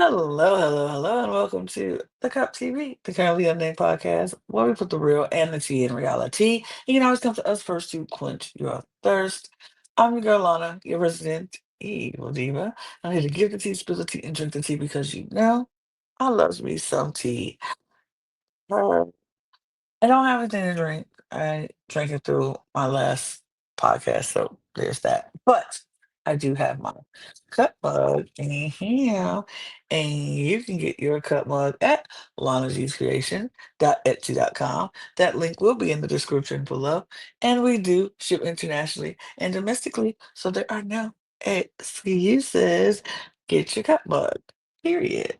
Hello, and welcome to the Cup TV, the Currently Unnamed Podcast, where we put the real and the tea in reality. You can always come to us first to quench your thirst. I'm your girl Lana, your resident evil diva. I'm here to give the tea, spill the tea, and drink the tea because I loves me some tea. I don't have anything to drink. I drank it through my last podcast, so there's that. But I do have my cup mug in here, and you can get your cup mug at lanagcreation.etsy.com. That link will be in the description below, and we do ship internationally and domestically, so there are no excuses. Get your cup mug. Period.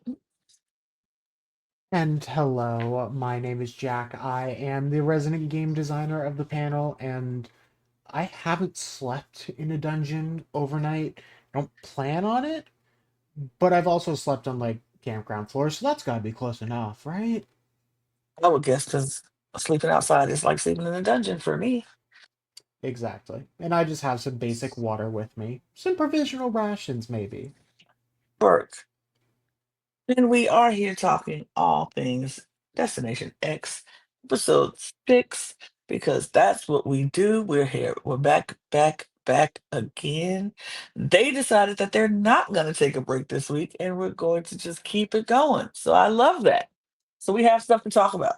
And hello, my name is Jack. I am the resident game designer of the panel, and I haven't slept in a dungeon overnight. I don't plan on it, but I've also slept on like campground floors, so that's gotta be close enough, right? I would guess because sleeping outside is like sleeping in a dungeon for me. Exactly. And I just have some basic water with me. Some provisional rations, maybe. Work. And we are here talking all things Destination X, episode 6, because that's what we do. We're here. We're back again. They decided that they're not going to take a break this week, and we're going to just keep it going. So I love that. So we have stuff to talk about.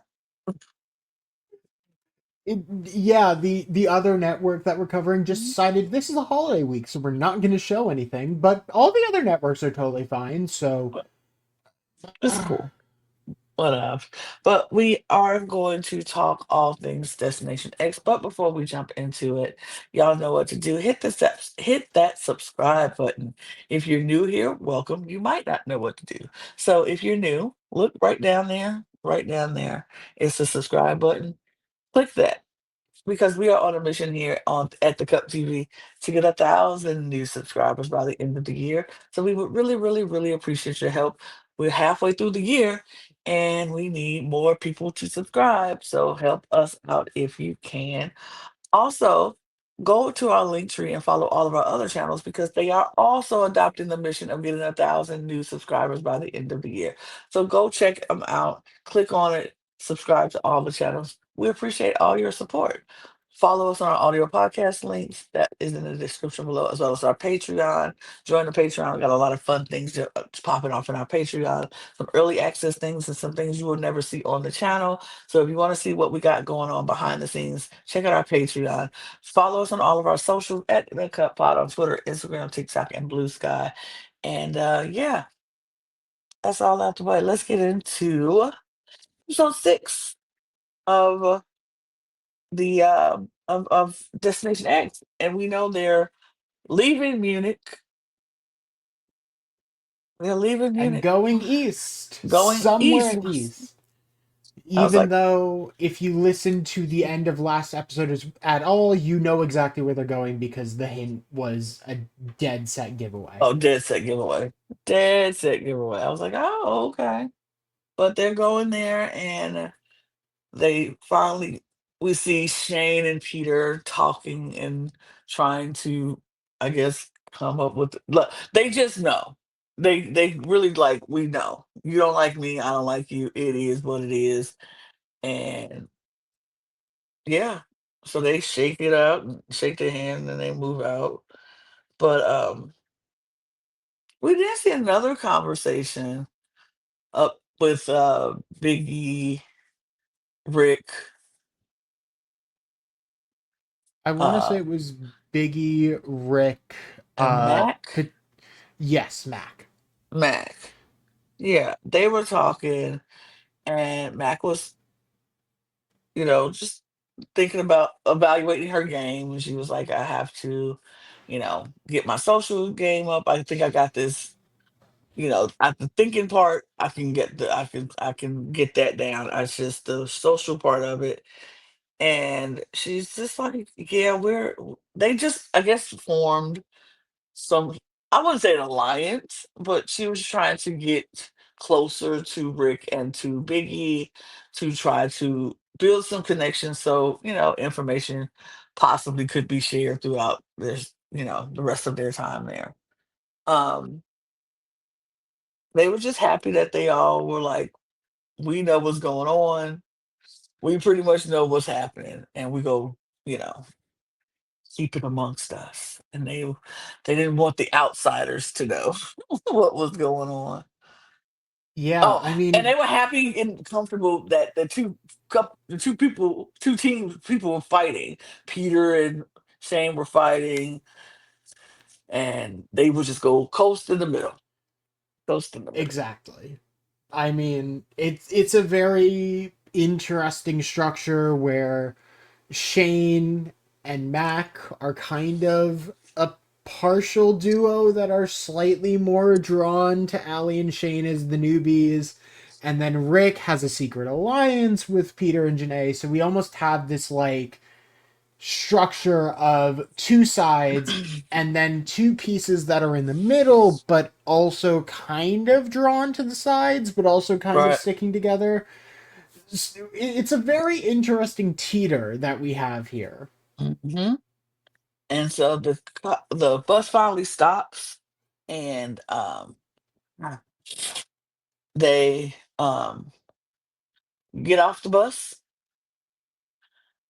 Yeah, the other network that we're covering just Mhm. decided this is a holiday week, so we're not going to show anything. But all the other networks are totally fine. So But it's cool. Whatever. But we are going to talk all things Destination X. But before we jump into it, y'all know what to do. Hit that subscribe button. If you're new here, welcome. You might not know what to do. So if you're new, look right down there. Right down there. It's the subscribe button. Click that because we are on a mission here on at the Cup TV to get 1,000 new subscribers by the end of the year. So we would really appreciate your help. We're halfway through the year and we need more people to subscribe. So help us out if you can. Also, go to our link tree and follow all of our other channels because they are also adopting the mission of getting 1,000 new subscribers by the end of the year. So go check them out, click on it, subscribe to all the channels. We appreciate all your support. Follow us on our audio podcast links that is in the description below, as well as our Patreon. Join the Patreon. We got a lot of fun things popping off in our Patreon, some early access things and some things you will never see on the channel. So if you want to see what we got going on behind the scenes, check out our Patreon. Follow us on all of our socials at the Cut Pod on Twitter, Instagram, TikTok, and Blue Sky. And yeah, that's all out the way. Let's get into episode 6 of of Destination X. And we know they're leaving Munich. They're leaving and Munich, going east, going somewhere east. east. I was Even like, though if you listen to the end of last episode at all, you know exactly where they're going because the hint was a dead set giveaway. oh, dead set giveaway. Dead set giveaway. I was like, oh, okay. But they're going there and they finally we see Shane and Peter talking and trying to, I guess, come up with look, they just know. They really like we know. You don't like me, I don't like you. It is what it is. And yeah. So they shake it up, and shake their hand, and they move out. But we did see another conversation up with Biggie, Rick, I want to say uh, it was Biggie, Rick, and Mac. P- yes, Mac. Mac. Yeah, they were talking, and Mac was, just thinking about evaluating her game. And she was like, I have to, get my social game up. I think I got this, at the thinking part, I can get that down. It's just the social part of it. And she's just like, yeah, they just, I guess, formed some, I wouldn't say an alliance, but she was trying to get closer to Rick and to Biggie to try to build some connections so, information possibly could be shared throughout this, the rest of their time there. Um, They were just happy that they all were like, we know what's going on. We pretty much know what's happening, and we go, you know, keep it amongst us. And they didn't want the outsiders to know what was going on. Yeah, Oh, I and mean, they were happy and comfortable that the two people, two teams, people were fighting. Peter and Shane were fighting, and they would just go coast in the middle, coast in the middle. exactly. I mean, it's a very interesting structure where Shane and Mac are kind of a partial duo that are slightly more drawn to Allie and Shane as the newbies. And then Rick has a secret alliance with Peter and Janae. So we almost have this like structure of two sides and then two pieces that are in the middle, but also kind of drawn to the sides, but also kind of Right. sticking together. It's a very interesting teeter that we have here. Hmm. And so the bus finally stops, and they get off the bus.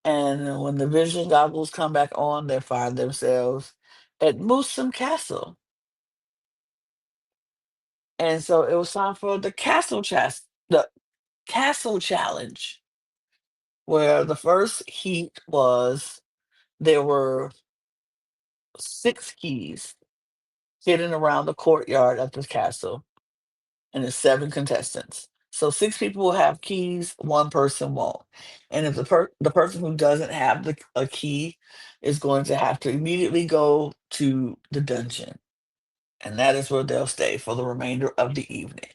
And when the vision goggles come back on, they find themselves at Musum Castle. And so it was time for the castle challenge, where the first heat was there were 6 keys hidden around the courtyard of the castle, and there's 7 contestants. So 6 people will have keys, one person won't. And if the person who doesn't have a key is going to have to immediately go to the dungeon, and that is where they'll stay for the remainder of the evening.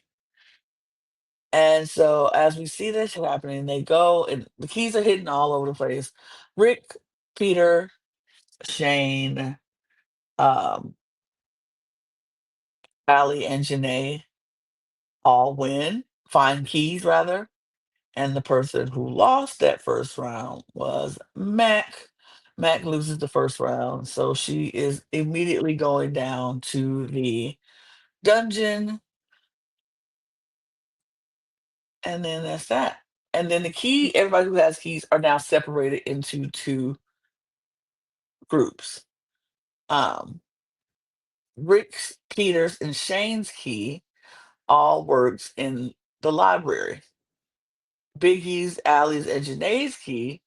And so as we see this happening, they go and the keys are hidden all over the place. Rick, Peter, Shane, um, Allie, and Janae all win, find keys rather. And the person who lost that first round was Mac. Mac loses the first round, so she is immediately going down to the dungeon, and then that's that. And then the key, everybody who has keys are now separated into 2 groups. Um, Rick's, Peter's, and Shane's key all works in the library. Biggie's, Allie's, and Janae's key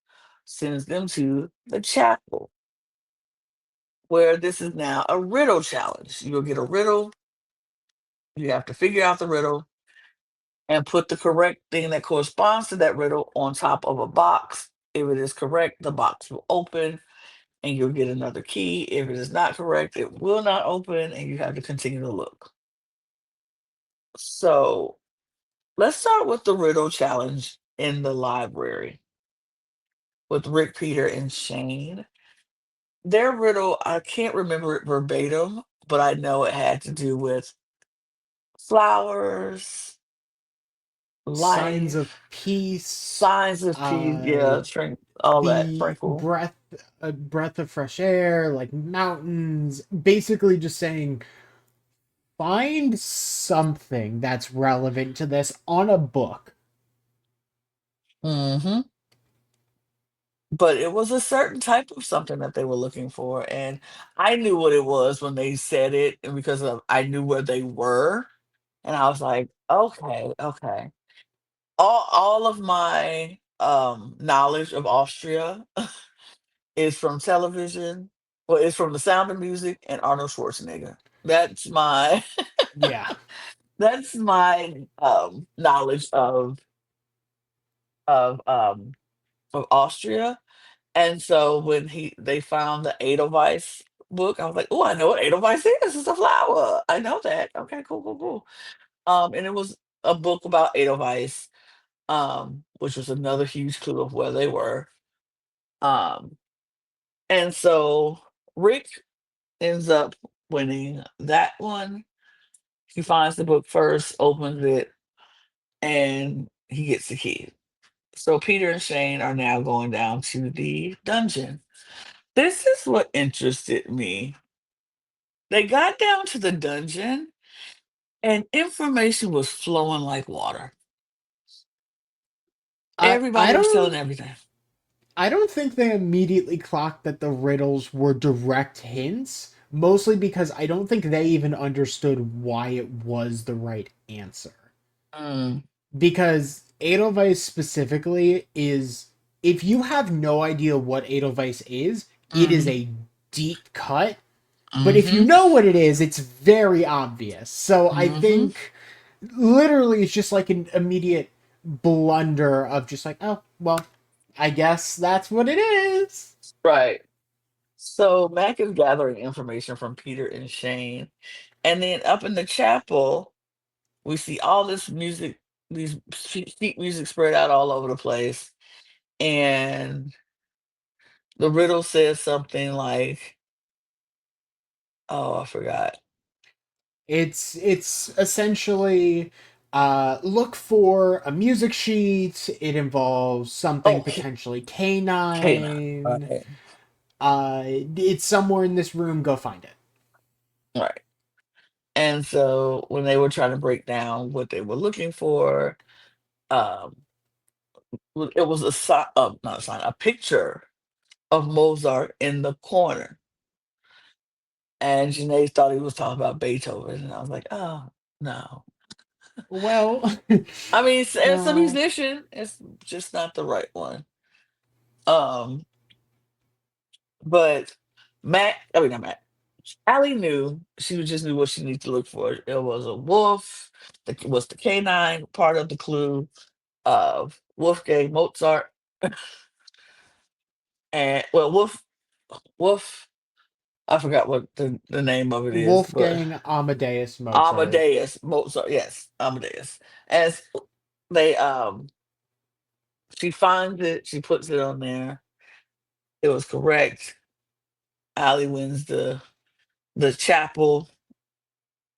sends them to the chapel, where this is now a riddle challenge. You'll get a riddle. You have to figure out the riddle and put the correct thing that corresponds to that riddle on top of a box. If it is correct, the box will open and you'll get another key. If it is not correct, it will not open and you have to continue to look. So let's start with the riddle challenge in the library with Rick, Peter, and Shane. Their riddle, I can't remember it verbatim, but I know it had to do with flowers, Signs of life, peace, signs of peace, uh, yeah, all that, the sprinkle. breath of fresh air, like mountains. Basically, just saying, find something that's relevant to this on a book. Hmm. But it was a certain type of something that they were looking for, and I knew what it was when they said it, and because of I knew where they were, and I was like, okay, okay. All of my knowledge of Austria is from television. Well, it's from The Sound of Music and Arnold Schwarzenegger. That's my Yeah, that's my knowledge of um of Austria. And so when they found the Edelweiss book, I was like, "Oh, I know what Edelweiss is. It's a flower. I know that. Okay, cool, cool, cool." And it was a book about Edelweiss, which was another huge clue of where they were. Um, and so Rick ends up winning that one. He finds the book first, opens it, and he gets the key. So Peter and Shane are now going down to the dungeon. This is what interested me. They got down to the dungeon, and information was flowing like water. I I Everybody was telling don't everything. I don't think they immediately clocked that the riddles were direct hints, mostly because I don't think they even understood why it was the right answer. Mm, Because Edelweiss specifically is, if you have no idea what Edelweiss is, it is mm-hmm, a deep cut. But if you mm-hmm, know what it is, it's very obvious. So I mm-hmm. think literally it's just like an immediate blunder of just like, oh, well, I guess that's what it is. Right. So Mac is gathering information from Peter and Shane. And then up in the chapel, we see all this music, these sheet music spread out all over the place. And the riddle says something like, oh, I forgot. It's essentially look for a music sheet. It involves something Oh, potentially Cana. canine. Right. It's somewhere in this room. Go find it. Right. And so when they were trying to break down what they were looking for, um, it was a sign, not a sign, a picture of Mozart in the corner. And Janae thought he was talking about Beethoven, and I was like, "Oh, no." Well, I mean, it's a well, musician, it's just not the right one. Um, but not Matt, Allie knew, she just knew what she needed to look for. It was a wolf, was the canine part of the clue of Wolfgang Mozart, and well, Wolf, I forgot what the name of it is, but Wolfgang Amadeus Mozart. Amadeus Mozart, yes, Amadeus. As they she finds it, she puts it on there. It was correct. Allie wins the chapel,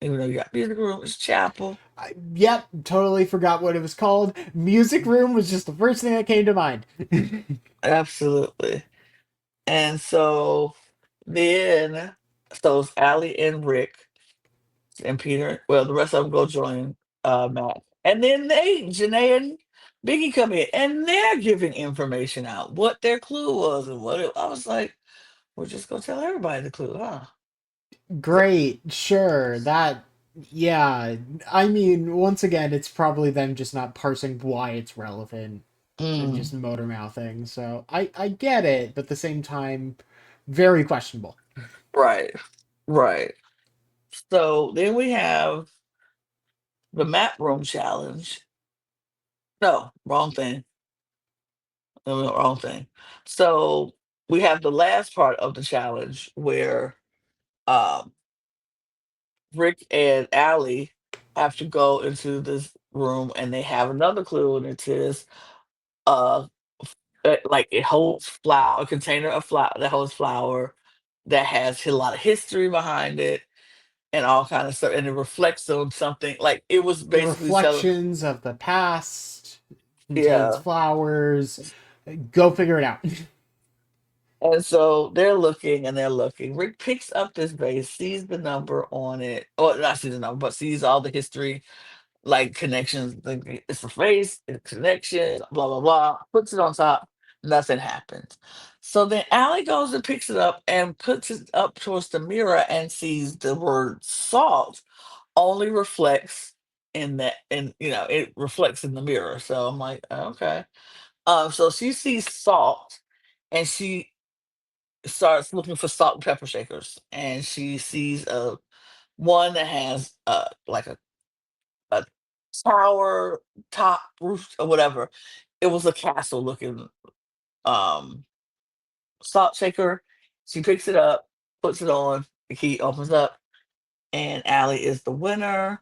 even though you got music room, it's chapel. Yep, totally forgot what it was called. Music room was just the first thing that came to mind. Absolutely. And so then so it's Allie and Rick and Peter. Well, the rest of them go join Matt. And then Janae and Biggie come in and they're giving information out, what their clue was and what it I was like, we're just gonna tell everybody the clue, huh? Great, sure. That, yeah. I mean, once again, it's probably them just not parsing why it's relevant and Mm, just motor mouthing. So I get it, but at the same time, very questionable. right, right. So then we have the map room challenge. No, wrong thing. No, wrong thing. So we have the last part of the challenge where um, Rick and Allie have to go into this room and they have another clue and it says uh like it holds flour, a container of flour that holds flour that has a lot of history behind it and all kind of stuff and it reflects on something like it was The basically telling reflections of the past contains yeah. flowers. Go figure it out. And so they're looking and they're looking. Rick picks up this vase, sees the number on it, or not sees the number, but sees all the history, like connections. Like it's a vase, it's connections, blah blah blah. Puts it on top. Nothing happens. So then Allie goes and picks it up and puts it up towards the mirror and sees the word salt only reflects in that, and it reflects in the mirror. So I'm like, okay. So she sees salt and she starts looking for salt and pepper shakers, and she sees one that has like a tower top roof or whatever. It was a castle looking um salt shaker. She picks it up, puts it on, the key opens up, and Allie is the winner.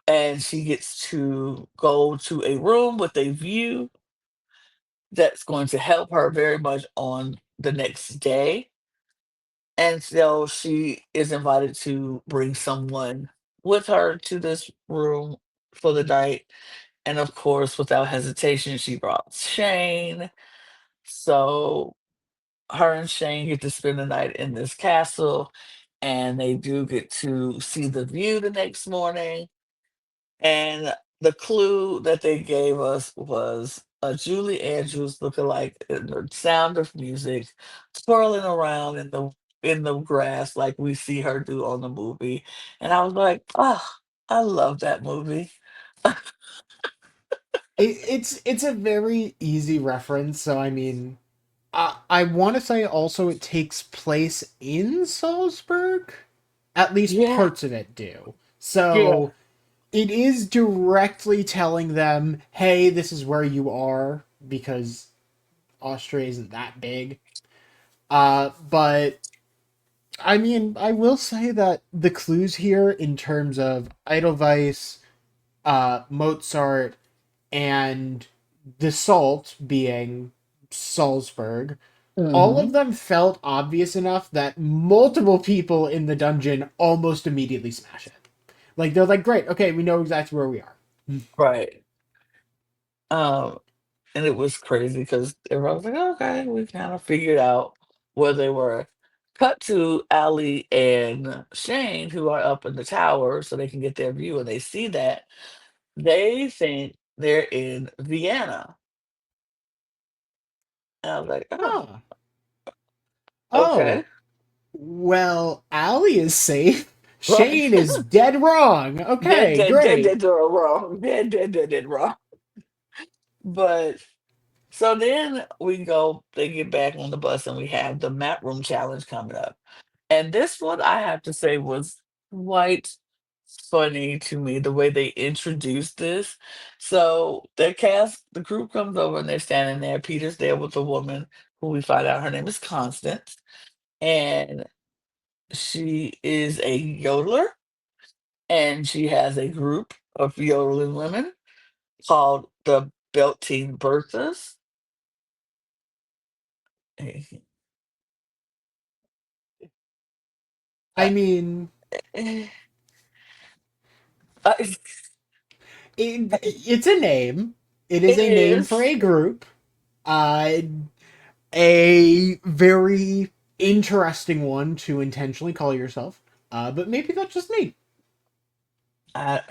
And she gets to go to a room with a view that's going to help her very much on the next day. And so she is invited to bring someone with her to this room for the night. And of course, without hesitation, she brought Shane. So her and Shane get to spend the night in this castle. and they do get to see the view the next morning. And the clue that they gave us was a Julie Andrews lookalike in the Sound of Music twirling around in the grass like we see her do on the movie. And I was like, oh, I love that movie. It's a very easy reference. So I mean, I want to say also it takes place in Salzburg. At least Yeah, parts of it do. yeah. So it is directly telling them, "Hey, this is where you are," because Austria isn't that big. But I mean, I will say that the clues here in terms of Edelweiss, Mozart, and the salt being Salzburg, all of Hmm. them felt obvious enough that multiple people in the dungeon almost immediately smash it. Like they're like, "Great, okay, we know exactly where we are." Right. Um, and it was crazy because everyone was like, okay, we kind of figured out where they were. Cut to Ali and Shane, who are up in the tower so they can get their view, and they see that. They think they're in Vienna. And I was like, oh, Huh. okay. Oh, well, Allie is safe. Right. Shane is dead wrong. Dead, Okay, dead, dead, great. dead, wrong. Dead, dead, dead, dead, wrong. But so then we go, they get back on the bus and we have the map room challenge coming up. And this one I have to say was quite funny to me the way they introduced this. So the group comes over and they're standing there. Peter's there with a woman who we find out her name is Constance. And she is a yodeler and she has a group of yodeling women called the Belting Berthas. I mean, I, it's a name. It is it a name for is. a group. Uh, a very interesting one to intentionally call yourself. But maybe that's just me. I,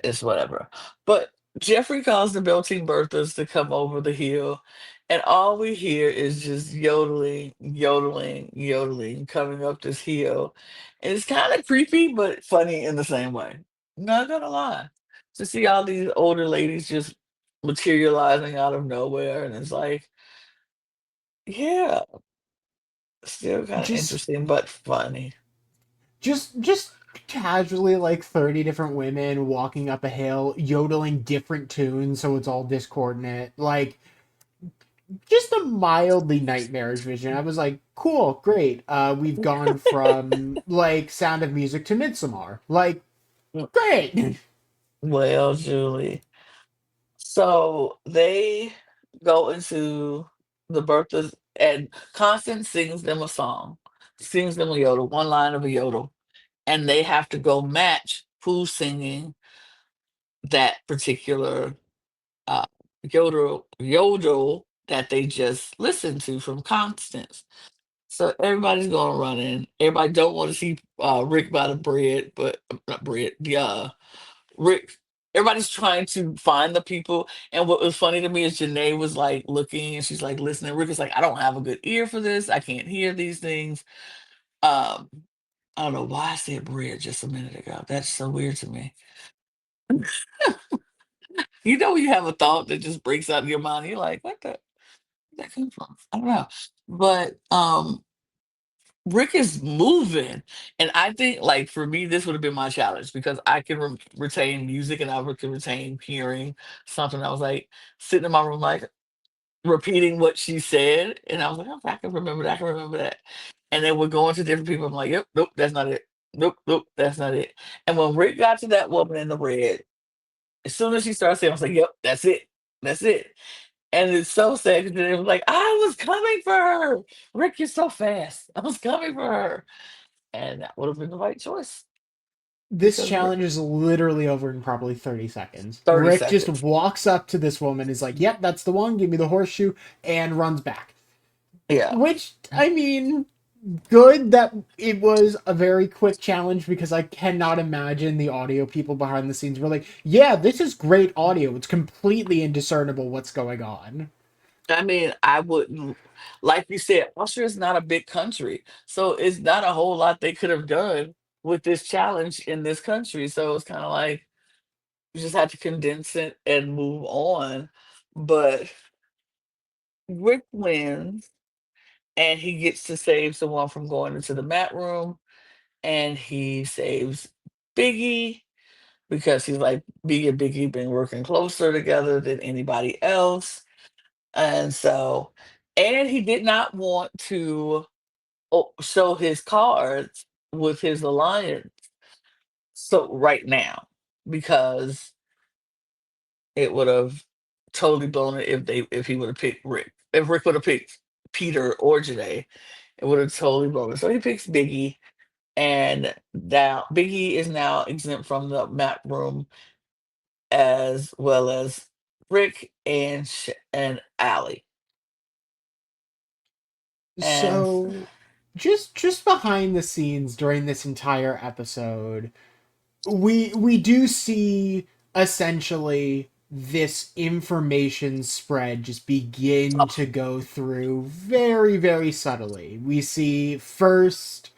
it's whatever. But Jeffrey calls the Belting Berthas to come over the hill, and all we hear is just yodeling, yodeling, yodeling coming up this hill. And it's kind of creepy, but funny in the same way. Not gonna lie. To see all these older ladies just materializing out of nowhere, and it's like, yeah, still kind of Just interesting, but funny. just casually like 30 different women walking up a hill yodeling different tunes so it's all discordant, like just a mildly nightmarish vision. I was like, cool, great, we've gone from like Sound of Music to Midsommar, like great. Well, Julie. So they go into the Berthas, and Constance sings them a song, sings them a yodel, one line of a yodel, and they have to go match who's singing that particular uh, yodel that they just listened to from Constance. So everybody's going running. Everybody don't want to see Rick by the bread, but not bread. Yeah, Rick, everybody's trying to find the people. And what was funny to me is Janae was like looking and she's like listening. Rick is like, I don't have a good ear for this. I can't hear these things. Um, I don't know why I said bread just a minute ago. That's so weird to me. You know, when you have a thought that just breaks out of your mind, you're like, what the where'd that come from? I don't know. But Rick is moving. And I think, like, for me, this would have been my challenge because I can retain music and I can retain hearing something. I was like sitting in my room, like repeating what she said. And I was like, okay, I can remember that. I can remember that. And then we're going to different people. I'm like, yep, nope, that's not it. Nope, nope, that's not it. And when Rick got to that woman in the red, as soon as she started saying, I was like, yep, that's it. That's it. And it's so sad because it was like, I was coming for her. Rick, you're so fast. I was coming for her. And that would have been the right choice This because we're challenge is literally over in probably 30 seconds. 30 Rick just seconds. walks up to this woman, is like, yep, that's the one, give me the horseshoe, and runs back. Yeah. Which, I mean, Good that it was a very quick challenge because I cannot imagine the audio people behind the scenes were like, yeah, this is great audio. It's completely indiscernible what's going on. I mean, I wouldn't, like you said, Austria is not a big country. So it's not a whole lot they could have done with this challenge in this country. So it's kind of like you just had to condense it and move on. But Rick wins and he gets to save someone from going into the mat room, and he saves Biggie because he's like, Biggie and Biggie been working closer together than anybody else. And so, and he did not want to show his cards with his alliance so right now, because it would have totally blown it if he would have picked Rick. If Rick would have picked Peter or Janae, it would have totally blown it. So he picks Biggie, and now Biggie is now exempt from the map room, as well as Rick and and Allie. And So just behind the scenes during this entire episode, we do see essentially this information spread just begin oh, to go through very subtly. We see first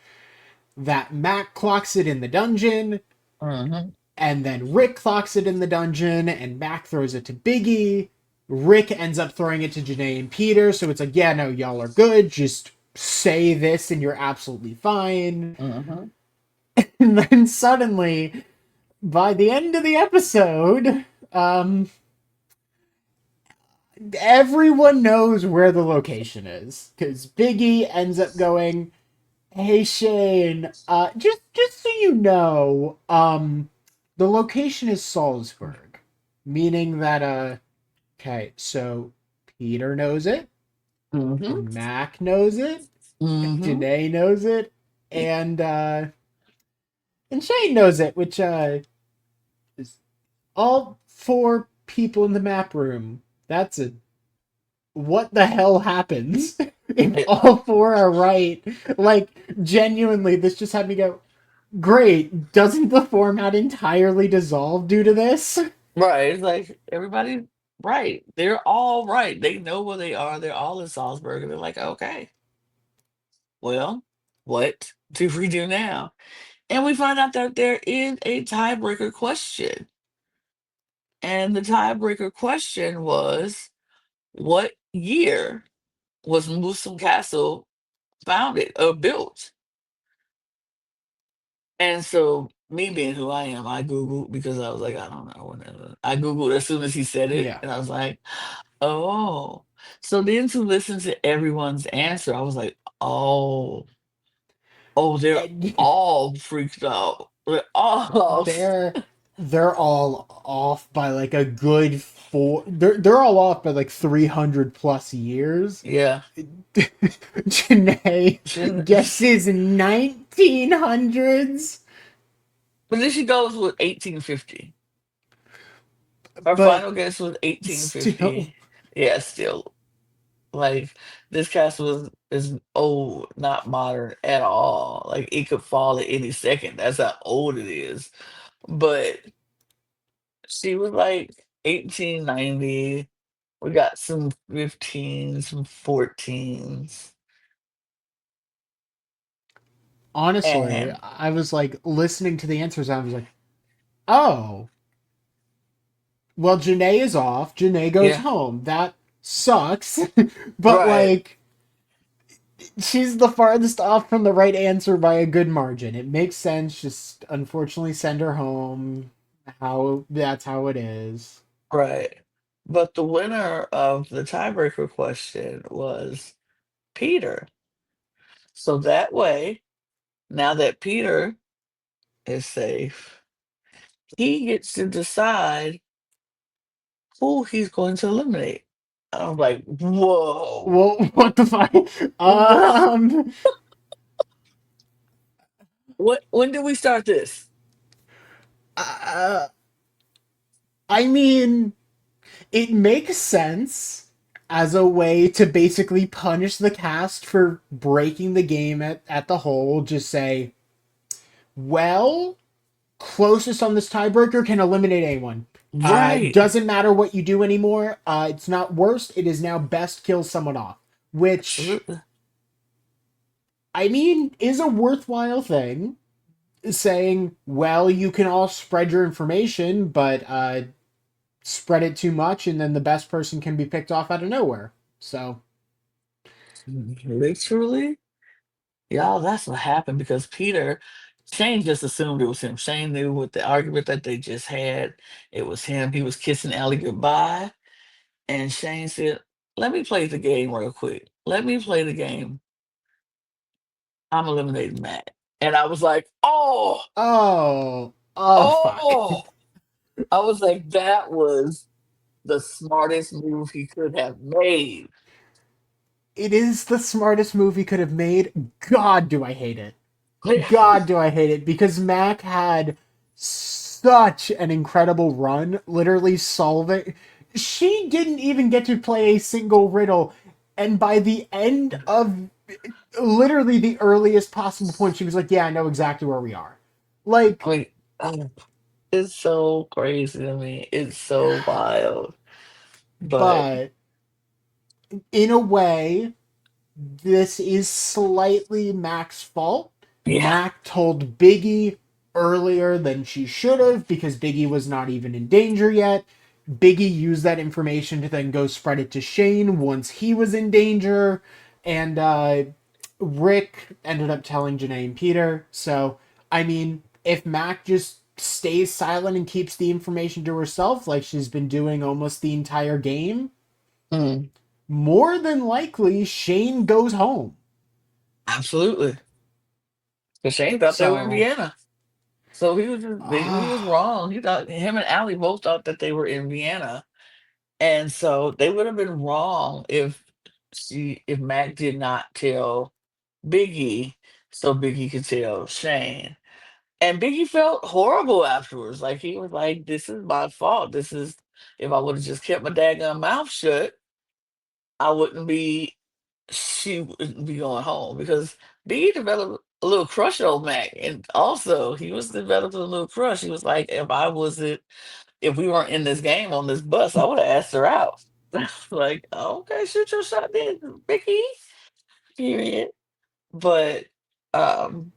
that Mac clocks it in the dungeon, mhm, and then Rick clocks it in the dungeon, and Mac throws it to Biggie. Rick ends up throwing it to Janae and Peter, so it's like, yeah, no, y'all are good. Just say this and you're absolutely fine. mhm. And then suddenly, by the end of the episode, um, everyone knows where the location is. Because Biggie ends up going, hey Shane, just so you know, the location is Salzburg, meaning that okay, so Peter knows it, Mhm. Mac knows it, Mhm. Janae knows it, and Shane knows it, which is all four people in the map room. That's a what the hell happens if It, all four are right? Like genuinely, this just had me go, great. Doesn't the format entirely dissolve due to this? right. It's like everybody right. They're all right. They know where they are. They're all in Salzburg. And they're like, okay, well, what do we do now? And we find out that there is a tiebreaker question. And the tiebreaker question was, what year was Musum Castle founded or built? And so, me being who I am, I Googled because I was like, I don't know. Whatever. I Googled as soon as he said it, Yeah. and I was like, oh. So then to listen to everyone's answer, I was like, oh, oh, they're And all freaked out. They're all, they're they're all off by like a good four. They're all off by like 300 plus years. yeah. Janae Shouldn't- guesses 1900s, But then she goes with 1850. Her but final guess was still 1850. Yeah, still. Like this cast is old, not modern at all. Like it could fall at any second. That's how old it is. But she was like 1890. We got some 15s, some 14s. honestly, And I was like listening to the answers. I was like, oh, well, Janae is off. Janae goes yeah, home. That sucks. But right, like, she's the farthest off from the right answer by a good margin. It makes sense. Just unfortunately send her home. How that's how it is. right. But the winner of the tiebreaker question was Peter. So that way, now that Peter is safe, he gets to decide who he's going to eliminate. I was like, whoa. Well, what the fuck? Wha- Um, What when did we start this? uh, I mean, it makes sense. as a way to basically punish the cast for breaking the game at the hole. Just say, well, closest on this tiebreaker can eliminate anyone. Right. Doesn't matter what you do anymore. It's not worst. It is now best kill someone off, which Absolutely. I mean is a worthwhile thing. Saying, well, you can all spread your information, but spread it too much, and then the best person can be picked off out of nowhere. So, Literally. Y'all, that's what happened because Shane just assumed it was him. Shane knew with the argument that they just had, it was him. He was kissing Allie goodbye. And Shane said, let me play the game real quick. Let me play the game. I'm eliminating Matt. And I was like, oh, fuck. oh. I was like, that was the smartest move he could have made. It is the smartest move he could have made. God, do I hate it. God, do I hate it because Mac had such an incredible run, literally solving. She didn't even get to play a single riddle, and by the end of literally the earliest possible point, she was like, "Yeah, I know exactly where we are." I Like, mean, it's so crazy to me. It's so wild. But but in a way, this is slightly Mac's fault. yeah. Mac told Biggie earlier than she should have because Biggie was not even in danger yet. Biggie used that information to then go spread it to Shane once he was in danger. And Rick ended up telling Janae and Peter. So, I mean, if Mac just stays silent and keeps the information to herself like she's been doing almost the entire game, Mm, more than likely Shane goes home. absolutely. Because Shane thought they were in So, Vienna. So he was ah, wrong. He thought him and Allie both thought that they were in Vienna. And so they would have been wrong if Mac did not tell Biggie so Biggie could tell Shane. And Biggie felt horrible afterwards. Like he was like, this is my fault. This is if I would have just kept my daggone mouth shut, I wouldn't be she wouldn't be going home because Biggie developed a little crush on Mac. And also he was developing a little crush. He was like, if we weren't in this game on this bus, I would have asked her out. Like, okay, shoot your shot then, Biggie. Period. But um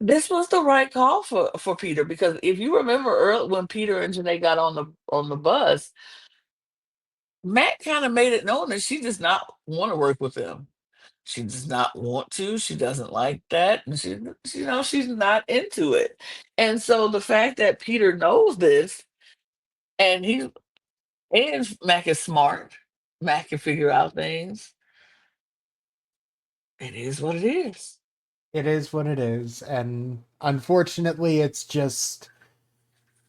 this was the right call for Peter because if you remember early when Peter and Janae got on the bus, Matt kind of made it known that she does not want to work with them. She does not want to. She doesn't like that, and she's not into it. And so the fact that Peter knows this, and Mac is smart, Mac can figure out things. It is what it is. it is what it is. And unfortunately, it's just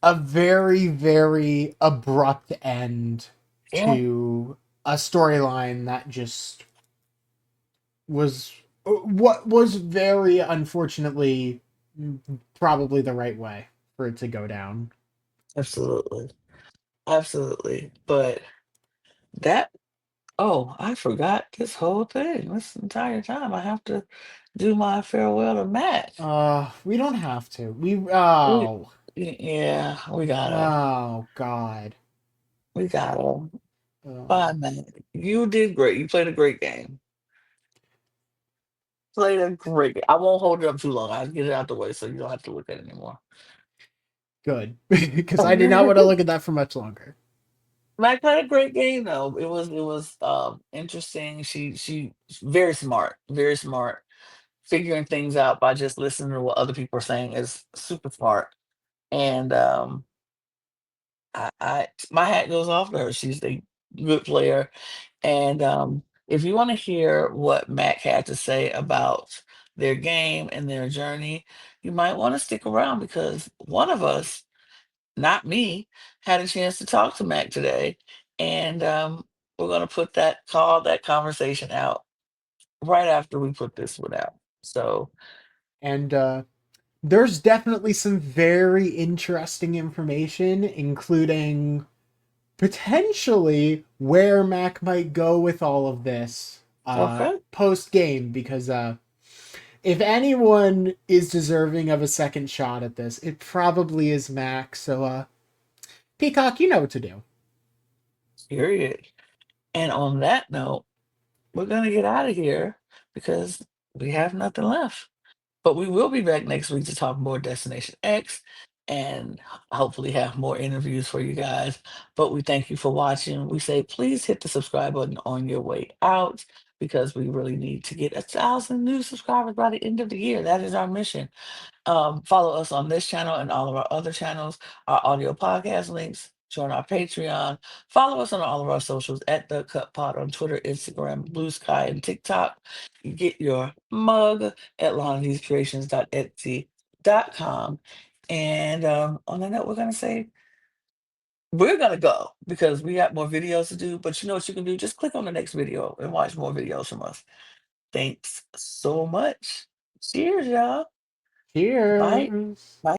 a very, very abrupt end Yeah, to a storyline that just was what was very unfortunately probably the right way for it to go down. absolutely, absolutely. But that Oh, I forgot this whole thing. This entire time I have to do my farewell to Matt. We don't have to. We, yeah, Oh God. we gotta. Oh, Bye, Matt. You did great. You played a great game. Played a great game. I won't hold it up too long. I'll get it out the way so you don't have to look at it anymore. good. Because I did not want to look at that for much longer. Matt played a great game though. It was interesting. She's very smart, very smart. Figuring things out by just listening to what other people are saying is super smart. And my hat goes off to her. She's a good player. And if you want to hear what Mac had to say about their game and their journey, you might want to stick around because one of us, not me, had a chance to talk to Mac today. And we're going to put that conversation out right after we put this one out. So, And there's definitely some very interesting information, including potentially where Mac might go with all of this Okay. post game, because if anyone is deserving of a second shot at this, it probably is Mac. So, Peacock, you know what to do. Period. And on that note, we're gonna get out of here because we have nothing left. But we will be back next week to talk more Destination X and hopefully have more interviews for you guys. But we thank you for watching. We say please hit the subscribe button on your way out because we really need to get 1,000 new subscribers by the end of the year. That is our mission. Follow us on this channel and all of our other channels, our audio podcast links. Join our Patreon. Follow us on all of our socials at The Cut Pod on Twitter, Instagram, Blue Sky, and TikTok. You get your mug at lonaniescreations.etsy.com. And on that note, we're gonna go because we got more videos to do. But you know what you can do? Just click on the next video and watch more videos from us. Thanks so much. Cheers, y'all. Bye. Cheers. Bye.